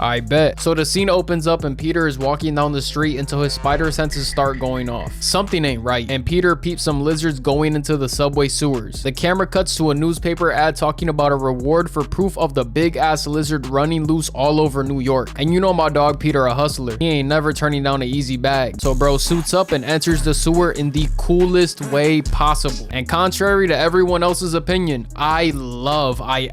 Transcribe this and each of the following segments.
I bet. So the scene opens up and Peter is walking down the street until his spider senses start going off. Something ain't right, and Peter peeps some lizards going into the subway sewers. The camera cuts to a newspaper ad talking about a reward for proof of the big ass lizard running loose all over New York. And you know my dog Peter a hustler. He ain't never turning down an easy bag. So bro suits up and enters the sewer in the coolest way possible. And contrary to everyone else's opinion, I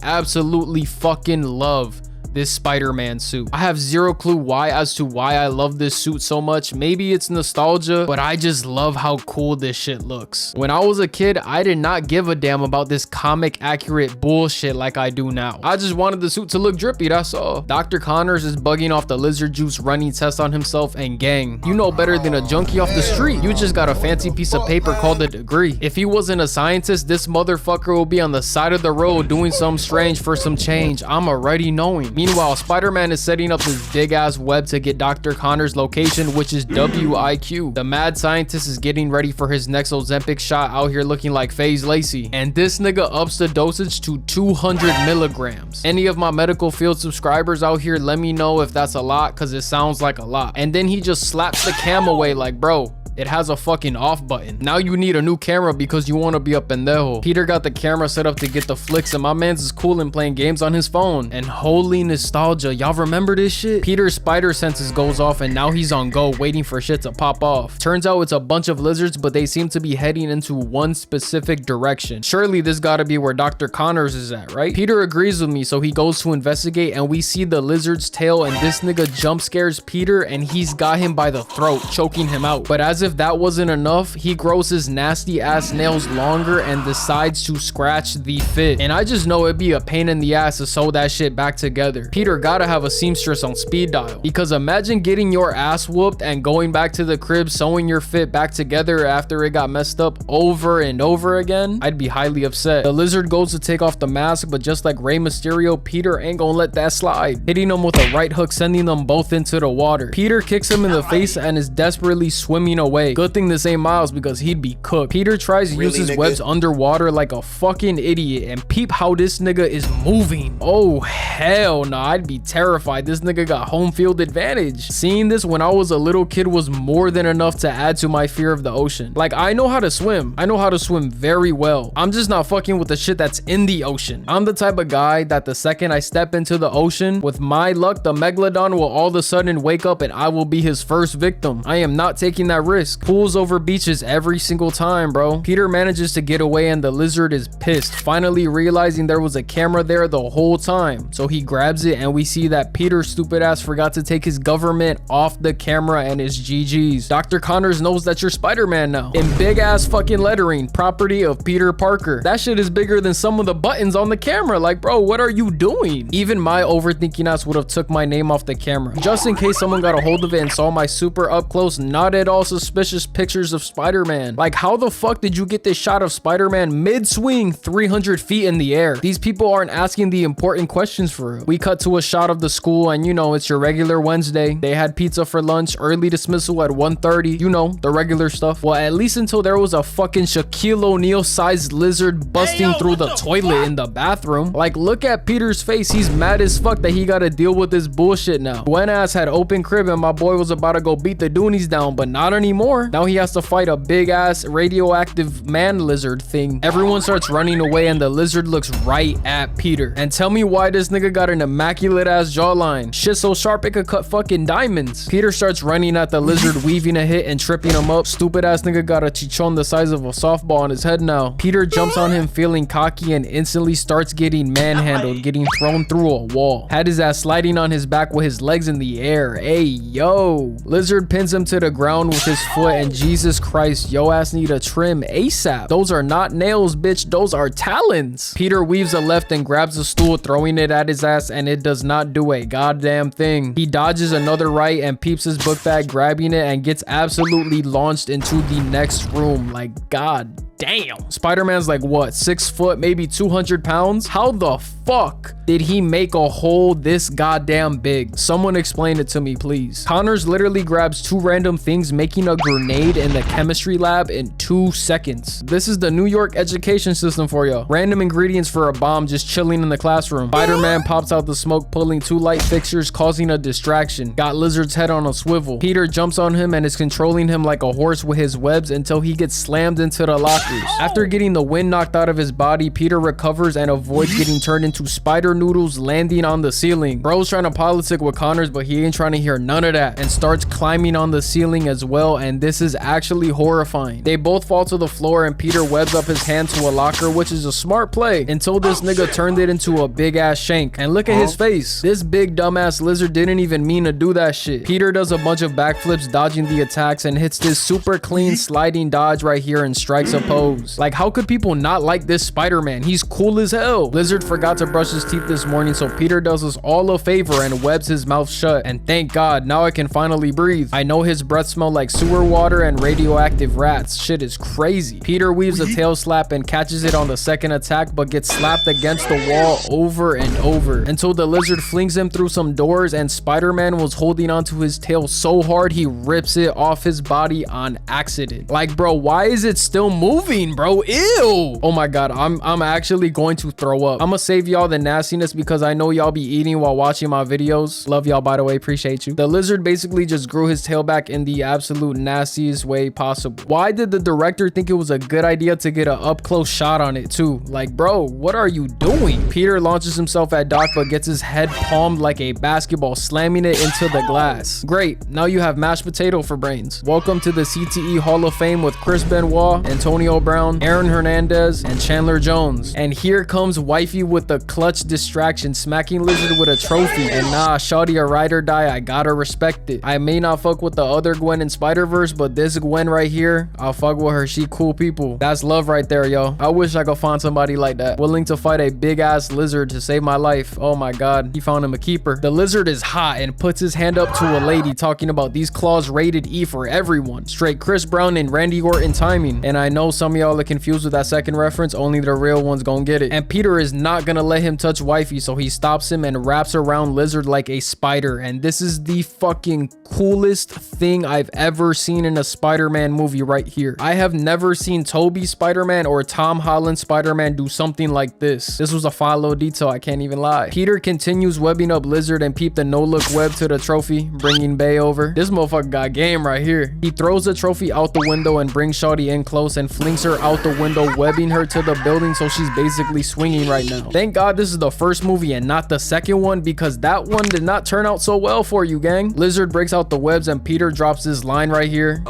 absolutely fucking love this Spider-Man suit. I have zero clue why as to why I love this suit so much. Maybe it's nostalgia, but I just love how cool this shit looks. When I was a kid, I did not give a damn about this comic accurate bullshit like I do now. I just wanted the suit to look drippy, that's all. Dr. Connors is bugging off the lizard juice running test on himself, and gang, you know better than a junkie off the street. You just got a fancy piece of paper called a degree. If he wasn't a scientist, this motherfucker will be on the side of the road doing something strange for some change. I'm already knowing. Meanwhile, Spider-Man is setting up this big ass web to get Dr. Connors' location, which is WIQ. The mad scientist is getting ready for his next Ozempic shot, out here looking like FaZe Lacey. And this nigga ups the dosage to 200 milligrams. Any of my medical field subscribers out here, let me know if that's a lot, cause it sounds like a lot. And then he just slaps the cam away like, bro, it has a fucking off button. Now you need a new camera because you want to be a pendejo. Peter got the camera set up to get the flicks, and my man's is cool and playing games on his phone. And holy nostalgia, y'all remember this shit? Peter's spider senses goes off and now he's on go waiting for shit to pop off. Turns out it's a bunch of lizards, but they seem to be heading into one specific direction. Surely this gotta be where Dr. Connors is at, right? Peter agrees with me, so he goes to investigate, and we see the lizard's tail, and this nigga jump scares Peter and he's got him by the throat, choking him out. But as if that wasn't enough, he grows his nasty ass nails longer and decides to scratch the fit. And I just know it'd be a pain in the ass to sew that shit back together. Peter gotta have a seamstress on speed dial, because imagine getting your ass whooped and going back to the crib sewing your fit back together after it got messed up over and over again. I'd be highly upset. The lizard goes to take off the mask, but just like Rey Mysterio, Peter ain't gonna let that slide, hitting him with a right hook, sending them both into the water. Peter kicks him in the face and is desperately swimming away. Good thing this ain't Miles, because he'd be cooked. Peter tries to use his webs underwater like a fucking idiot, and peep how this nigga is moving. Oh hell nah, I'd be terrified. This nigga got home field advantage. Seeing this when I was a little kid was more than enough to add to my fear of the ocean. Like, I know how to swim. I know how to swim very well. I'm just not fucking with the shit that's in the ocean. I'm the type of guy that the second I step into the ocean, with my luck, the megalodon will all of a sudden wake up and I will be his first victim. I am not taking that risk. Pools over beaches every single time, bro. Peter manages to get away and the lizard is pissed, finally realizing there was a camera there the whole time. So he grabs it and we see that Peter's stupid ass forgot to take his government off the camera, and it's GG's. Dr. Connors knows that you're Spider-Man now, in big ass fucking lettering, property of Peter Parker. That shit is bigger than some of the buttons on the camera. Like, bro, what are you doing? Even my overthinking ass would have took my name off the camera, just in case someone got a hold of it and saw my super up close, not at all suspicious pictures of Spider-Man. Like, how the fuck did you get this shot of Spider-Man mid-swing 300 feet in the air? These people aren't asking the important questions for real. We cut to a shot of the school, and you know, it's your regular Wednesday. They had pizza for lunch, early dismissal at 1:30, you know, the regular stuff. Well, at least until there was a fucking Shaquille O'Neal sized lizard busting through the toilet in the bathroom. Like, look at Peter's face. He's mad as fuck that he gotta deal with this bullshit now. Gwen ass had open crib and my boy was about to go beat the Doonies down, but not anymore. Now he has to fight a big ass radioactive man lizard thing. Everyone starts running away and the lizard looks right at Peter. And tell me why this nigga got an immaculate ass jawline. Shit so sharp it could cut fucking diamonds. Peter starts running at the lizard, weaving a hit and tripping him up. Stupid ass nigga got a chichon the size of a softball on his head now. Peter jumps on him feeling cocky and instantly starts getting manhandled, getting thrown through a wall. Had his ass sliding on his back with his legs in the air. Hey yo. Lizard pins him to the ground with his foot, and Jesus Christ, yo ass need a trim ASAP. Those are not nails, bitch. Those are talons. Peter weaves a left and grabs a stool, throwing it at his ass, and it does not do a goddamn thing. He dodges another right and peeps his book bag, grabbing it, and gets absolutely launched into the next room. Like, god damn. Spider-Man's like what, 6 foot, maybe 200 pounds? How the fuck did he make a hole this goddamn big? Someone explain it to me, please. Connors literally grabs 2 random things, making a grenade in the chemistry lab in 2 seconds. This is the New York education system for y'all. Random ingredients for a bomb just chilling in the classroom. Spider-Man pops out the smoke, pulling 2 light fixtures, causing a distraction. Got Lizard's head on a swivel. Peter jumps on him and is controlling him like a horse with his webs until he gets slammed into the lockers. After getting the wind knocked out of his body, Peter recovers and avoids getting turned into spider noodles, landing on the ceiling. Bro's trying to politic with Connors, but he ain't trying to hear none of that and starts climbing on the ceiling as well, and this is actually horrifying. They both fall to the floor and Peter webs up his hand to a locker, which is a smart play until this nigga turned it into a big ass shank. And look at his face. This big dumbass lizard didn't even mean to do that shit. Peter does a bunch of backflips, dodging the attacks, and hits this super clean sliding dodge right here and strikes a pose. Like, how could people not like this Spider-Man? He's cool as hell. Lizard forgot to brush his teeth this morning, so Peter does us all a favor and webs his mouth shut. And thank God, now I can finally breathe. I know his breath smelled like sewer water and radioactive rats. Shit is crazy. Peter weaves a tail slap and catches it on the second attack, but gets slapped against the wall over and over until the lizard flings him through some doors, and Spider-Man was holding onto his tail so hard he rips it off his body on accident. Like, bro, why is it still moving, bro? Ew. Oh my God, I'm actually going to throw up. I'm gonna save y'all the nastiness because I know y'all be eating while watching my videos. Love y'all, by the way, appreciate you. The lizard basically just grew his tail back in the absolute nastiest way possible. Why did the director think it was a good idea to get an up-close shot on it too? Like, bro, what are you doing? Peter launches himself at Doc but gets his head palmed like a basketball, slamming it into the glass. Great, now you have mashed potato for brains. Welcome to the CTE Hall of Fame with Chris Benoit, Antonio Brown, Aaron Hernandez, and Chandler Jones. And here comes wifey with the clutch distraction, smacking Lizard with a trophy. And nah, shawty a ride or die, I gotta respect it. I may not fuck with the other Gwen in Spider-Verse, but this Gwen right here, I'll fuck with her. She cool people. That's love right there, yo. I wish I could find somebody like that, willing to fight a big ass lizard to save my life. Oh my God, he found him a keeper. The lizard is hot and puts his hand up to a lady, talking about these claws rated E for everyone. Straight Chris Brown and Randy Orton timing. And I know some of y'all are confused with that second reference, only the real ones gonna get it. And Peter is not gonna let him touch wifey, so he stops him and wraps around Lizard like a spider. And this is the fucking coolest thing I've ever seen in a Spider-Man movie right here. I have never seen Tobey Spider-Man or Tom Holland Spider-Man do something like this. This was a follow detail, I can't even lie. Peter continues webbing up Lizard and peep the no-look web to the trophy, bringing Bay over. This motherfucker got game right here. He throws the trophy out the window and brings shawty in close and flings her out the window, webbing her to the building, so she's basically swinging right now. Thank God this is the first movie and not the second one, because that one did not turn out so well for you, gang. Lizard breaks out the webs and Peter drops this line right here.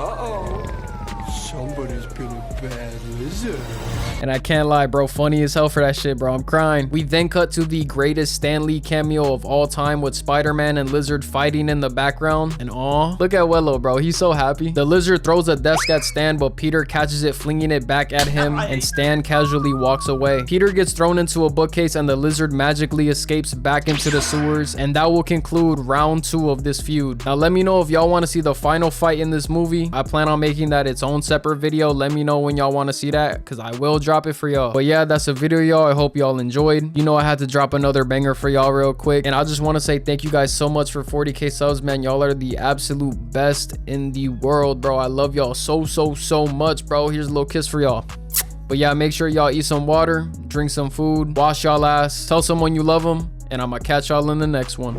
Somebody's been a bad lizard. And I can't lie, bro, funny as hell for that shit, bro. I'm crying. We then cut to the greatest Stan Lee cameo of all time, with Spider-Man and Lizard fighting in the background. And aw, look at Wello, bro. He's so happy. The Lizard throws a desk at Stan, but Peter catches it, flinging it back at him, and Stan casually walks away. Peter gets thrown into a bookcase and the Lizard magically escapes back into the sewers. And that will conclude round 2 of this feud. Now let me know if y'all want to see the final fight in this movie. I plan on making that its own separate video. Let me know when y'all want to see that, because I will drop it for y'all. But yeah, that's a video, y'all. I hope y'all enjoyed. You know, I had to drop another banger for y'all real quick, and I just want to say thank you guys so much for 40k subs, man. Y'all are the absolute best in the world, bro. I love y'all so much, bro. Here's a little kiss for y'all. But yeah, make sure y'all eat some water, drink some food, wash y'all ass, tell someone you love them, and I'm gonna catch y'all in the next one.